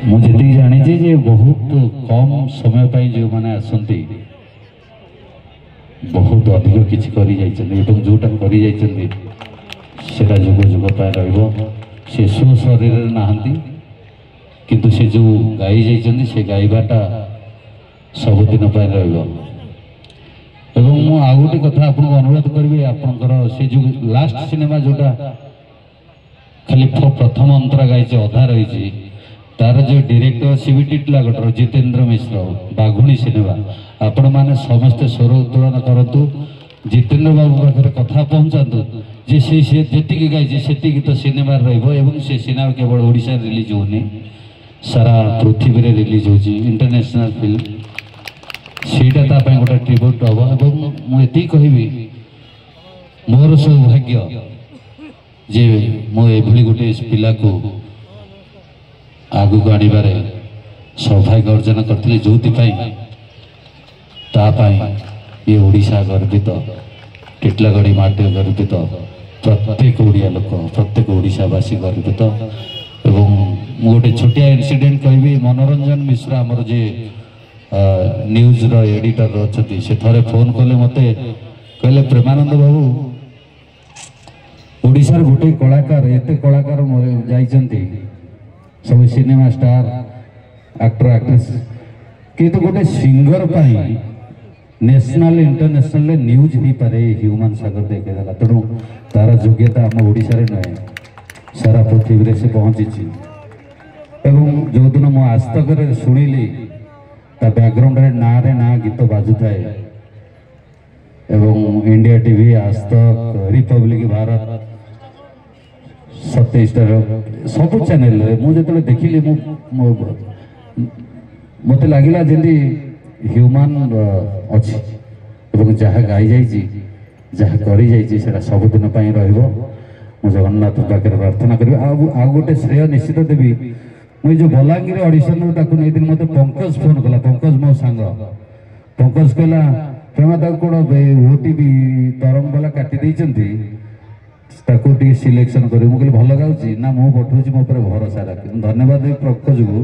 मुझे जानी जे बहुत कम समय पाई जो माने आसंती बहुत अधिक किछि करी जाइछन्ती एवं जोटा करी जाइछन्ती सेटा जुग जुग पाए रहइबो से सु शरीर नाहंती किंतु से जो गाई जाइछन्ती से गाइबाटा सब दिन पाए रहइबो एवं मु आ गोटे कथा आपन अनुरोध करबी आपनकर से जो लास्ट सिनेमा जोटा खाली प्रथम अंतरा गाइছে अधा रही तार जो डायरेक्टर सीबीटी लागटर जितेंद्र मिश्र बाघुणी सिनेमा आपण माने समस्त स्वर उत्तोलन करतु जितेंद्र बाबू पाखे कथा पहुंचातु जे से जेतिकी गाइছে सेतिकी तो सिनेमा रहइबो एवं से सिनेमा केवल ओडिशा रिलीज होनी सारा पृथ्वी रे रिलीज होची इंटरनेशनल फिल्म सेटा ता पय गोटा ट्रिब्यूट हबो एवं मु एति कहिबी मोर सौभाग्य जे मो एभली गोटे पिला को आगु आनिबारे सौभाग्य अर्जन करथिले जोतिपाई ये ओडिशा गर्वित टिटलागढ़ी माटी गर्वित प्रत्येक ओडिया लोक प्रत्येक ओडिशावासी गर्वित एवं गोटे छोटिया इनसीडेंट कहबी मनोरंजन मिश्रा आमर जे न्यूज रो एडिटर अच्छी से थरे फोन कले मते कहले प्रेमानंद बाबू ओडिशार गोटे कलाकार एते कलाकार जाइछन्ती सब सिनेमा स्टार एक्टर एक्ट्रेस किंतु गोटे सिंगर पाई नेशनल इंटरनेशनल न्यूज ही पारे ह्यूमन सागर देखेगा तेणु तार योग्यता आम ओडिशा रे नए सारा पृथ्वी रे से पहुंची एवं जो दिन मो आस्तक रे सुनिली ता बैकग्राउंड रे ना गीत बाजु थाए एवं इंडिया टीवी आस्तक रिपब्लिक भारत 27 सब चैनल मुझे देखिली मत लगिला जमी ह्यूमन अच्छी जहाँ गाई जाइए जहाँ करी जाइए सबुदिन रु जगन्नाथ पाखे प्रार्थना करी आ गोटे श्रेय निश्चित देवी मुझे जो बलांगीर ऑडिशन नहीं मत पंकज फोन कला पंकज मो सांग पंकज कहला प्रेमा कौन ओटीवी तरंग वाला काटी सिलेक्शन कर भल गाँची ना मु पठाऊँ मो पर भरोसा रख धन्यवाद पंकज को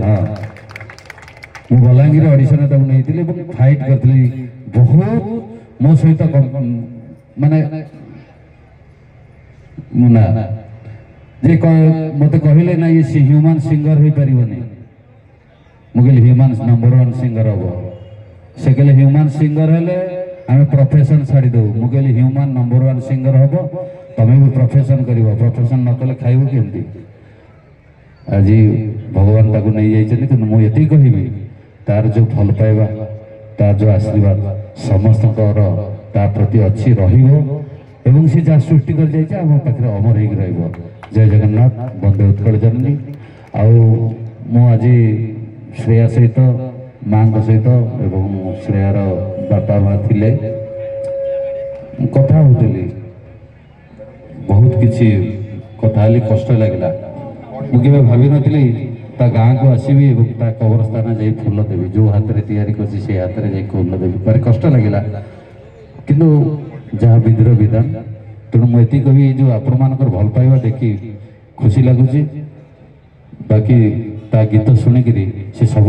हाँ मु बलांगीर ऑडिशन नहीं फाइट करी बहुत मो सहित माने मुना जे मत कहले ना ये ह्यूमन सिंगर हो पारिबनी मुझे ह्यूमन नंबर 1 सिंगर हम से कहले ह्यूमन सिंगर हेले आम प्रोफेशन छाड़ी दो मुझे ह्यूमन नंबर 1 सिंगर हम तमें भी प्रोफेशन कर प्रोफेशन न कले खाइबो केमती आज भगवान ताकू नहीं जाइछन्ती कि मुझे कहबी तार जो भल पाइबा तार जो आशीर्वाद समस्त प्रति अच्छी रहिबो एवं से जहाँ सृष्टि कर जाइछे आम पाखे अमर होकर रहिबो जय जगन्नाथ वंदे उत्कल जननी आउ आज श्रेया सहित माँ सहित एवं श्रेयार बापा माँ थिले कथा होती बहुत किसी कथा कष्ट लगला मुझे भावी नी ता गाँ को आसबि कब्रस्तान जा फूल देवी जो हाथ में तैयारी कर से हाथ में जा फूल देवी भारी कष्ट लगला किंतु जहाँ विधिर विधान तेणु मुझे कवि जो आपण मान भल पाइबा देखी खुशी लगुच बाकी ता गीत शुणिकी से सब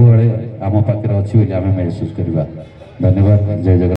आम पाखे अच्छी आम महसूस करवा धन्यवाद जय जगन्नाथ।